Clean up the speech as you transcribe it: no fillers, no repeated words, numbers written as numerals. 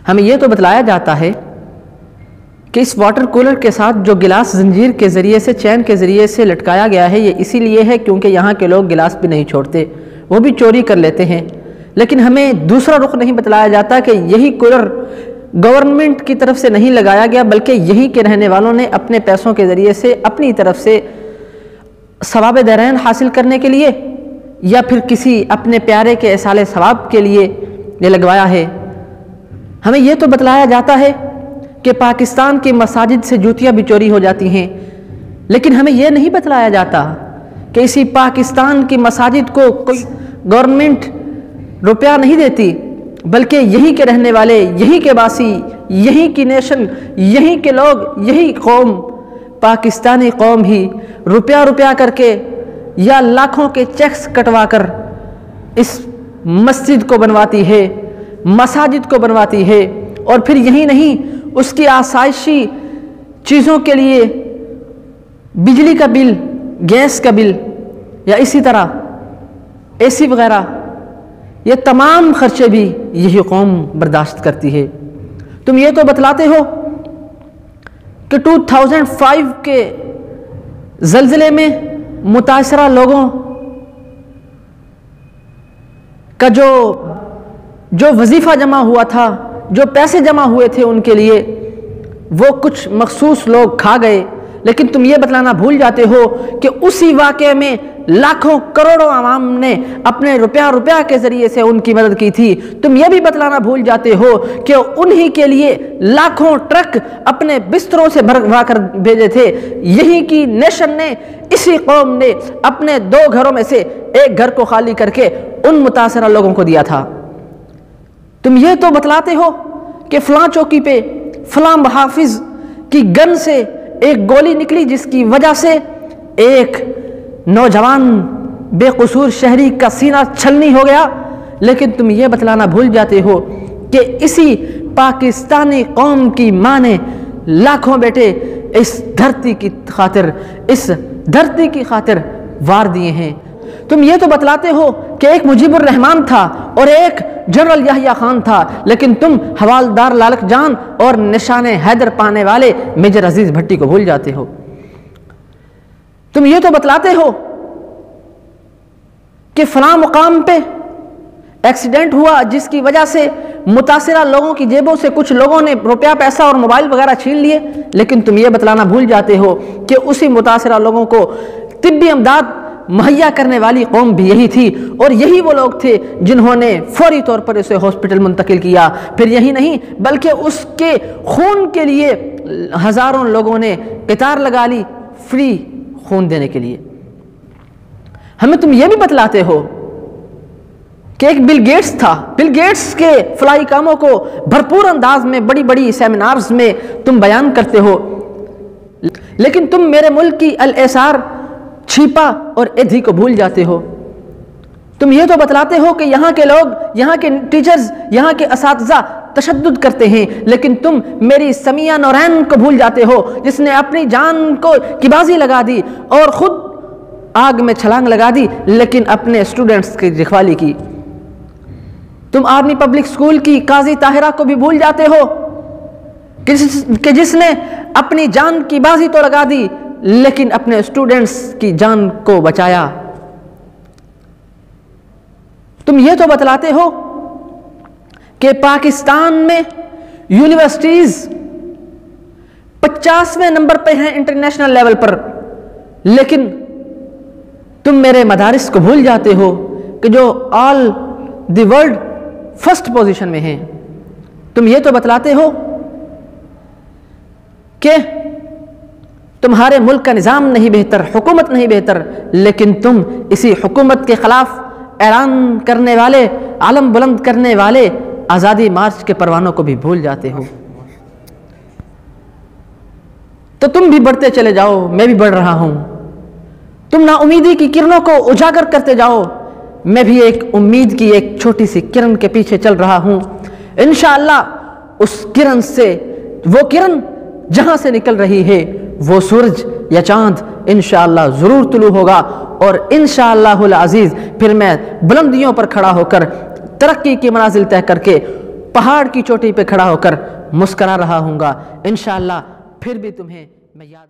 ہمیں یہ تو بتلایا جاتا ہے کہ اس واٹر کولر کے ساتھ جو گلاس زنجیر کے ذریعے سے چین کے ذریعے سے لٹکایا گیا ہے یہ اسی لیے ہے کیونکہ یہاں کے لوگ گلاس بھی نہیں چھوڑتے، وہ بھی چوری کر لیتے ہیں۔ لیکن ہمیں دوسرا رخ نہیں بتلایا جاتا کہ یہی کولر گورنمنٹ کی طرف سے نہیں لگایا گیا بلکہ یہی کے رہنے والوں نے اپنے پیسوں کے ذریعے سے اپنی طرف سے ثواب دارین حاصل کرنے کے لیے یا پھر کسی اپنے پیارے کے ایصال ثواب کے لیے یہ لگوایا ہے۔ ہمیں یہ تو بتلایا جاتا ہے کہ پاکستان کی مساجد سے جوتیاں بھی چوری ہو جاتی ہیں، لیکن ہمیں یہ نہیں بتلایا جاتا کہ اسی پاکستان کی مساجد کو کوئی گورنمنٹ روپیہ نہیں دیتی بلکہ یہی کے رہنے والے، یہی کے باسی، یہی کی نیشن، یہی کے لوگ، یہی قوم، پاکستانی قوم ہی روپیہ کر کے یا لاکھوں کے چیکس کٹوا کر اس مسجد کو بنواتی ہے، مساجد کو بنواتی ہے، اور پھر یہی نہیں اس کی آسائشی چیزوں کے لیے بجلی کا بل، گیس کا بل یا اسی طرح اے سی وغیرہ یہ تمام خرچے بھی یہی قوم برداشت کرتی ہے۔ تم یہ تو بتلاتے ہو کہ 2005 کے زلزلے میں متاثرہ لوگوں کا جو وظیفہ جمع ہوا تھا، جو پیسے جمع ہوئے تھے ان کے لیے، وہ کچھ مخصوص لوگ کھا گئے، لیکن تم یہ بتلانا بھول جاتے ہو کہ اسی واقعے میں لاکھوں کروڑوں عوام نے اپنے روپیہ کے ذریعے سے ان کی مدد کی تھی۔ تم یہ بھی بتلانا بھول جاتے ہو کہ انہی کے لیے لاکھوں ٹرک اپنے بستروں سے بھروا کر بھیجے تھے۔ یہی کی نیشن نے، اسی قوم نے اپنے 2 گھروں میں سے ایک گھر کو خالی کر کے ان متاثرہ لوگوں کو دیا تھا۔ تم یہ تو بتلاتے ہو کہ فلاں چوکی پہ فلاں محافظ کی گن سے ایک گولی نکلی جس کی وجہ سے ایک نوجوان بے قصور شہری کا سینہ چھلنی ہو گیا، لیکن تم یہ بتلانا بھول جاتے ہو کہ اسی پاکستانی قوم کی ماں نے لاکھوں بیٹے اس دھرتی کی خاطر وار دیے ہیں۔ تم یہ تو بتلاتے ہو کہ ایک مجیب الرحمان تھا اور ایک جنرل یحییٰ خان تھا، لیکن تم حوالدار لالک جان اور نشان حیدر پانے والے میجر عزیز بھٹی کو بھول جاتے ہو۔ تم یہ تو بتلاتے ہو کہ فلاں مقام پہ ایکسیڈنٹ ہوا جس کی وجہ سے متاثرہ لوگوں کی جیبوں سے کچھ لوگوں نے روپیہ پیسہ اور موبائل وغیرہ چھین لیے، لیکن تم یہ بتلانا بھول جاتے ہو کہ اسی متاثرہ لوگوں کو طبی امداد مہیا کرنے والی قوم بھی یہی تھی، اور یہی وہ لوگ تھے جنہوں نے فوری طور پر اسے ہاسپٹل منتقل کیا۔ پھر یہی نہیں بلکہ اس کے خون کے لیے ہزاروں لوگوں نے قطار لگا لی فری خون دینے کے لیے۔ ہمیں تم یہ بھی بتلاتے ہو کہ ایک بل گیٹس تھا، بل گیٹس کے فلاحی کاموں کو بھرپور انداز میں بڑی سیمینارز میں تم بیان کرتے ہو، لیکن تم میرے ملک کی الاسار، چھیپا اور ایدھی کو بھول جاتے ہو۔ تم یہ تو بتلاتے ہو کہ یہاں کے لوگ، یہاں کے ٹیچرز، یہاں کے اساتذہ تشدد کرتے ہیں، لیکن تم میری سمیہ نورین کو بھول جاتے ہو جس نے اپنی جان کو کی بازی لگا دی اور خود آگ میں چھلانگ لگا دی لیکن اپنے اسٹوڈنٹس کی رکھوالی کی۔ تم آرمی پبلک اسکول کی قاضی طاہرہ کو بھی بھول جاتے ہو کہ جس نے اپنی جان کی بازی تو لگا دی لیکن اپنے اسٹوڈنٹس کی جان کو بچایا۔ تم یہ تو بتلاتے ہو کہ پاکستان میں یونیورسٹیز 50ویں نمبر پہ ہیں انٹرنیشنل لیول پر، لیکن تم میرے مدارس کو بھول جاتے ہو کہ جو آل دی ورلڈ فرسٹ پوزیشن میں ہیں۔ تم یہ تو بتلاتے ہو کہ تمہارے ملک کا نظام نہیں بہتر، حکومت نہیں بہتر، لیکن تم اسی حکومت کے خلاف اعلان کرنے والے، علم بلند کرنے والے آزادی مارچ کے پروانوں کو بھی بھول جاتے ہو۔ تو تم بھی بڑھتے چلے جاؤ، میں بھی بڑھ رہا ہوں۔ تم نا امیدی کی کرنوں کو اجاگر کرتے جاؤ، میں بھی ایک امید کی ایک چھوٹی سی کرن کے پیچھے چل رہا ہوں۔ انشاءاللہ اس کرن سے، وہ کرن جہاں سے نکل رہی ہے وہ سورج یا چاند انشاءاللہ ضرور طلوع ہوگا، اور انشاءاللہ العزیز پھر میں بلندیوں پر کھڑا ہو کر ترقی کی منازل طے کر کے پہاڑ کی چوٹی پہ کھڑا ہو کر مسکرا رہا ہوں گا انشاءاللہ، پھر بھی تمہیں میں یاد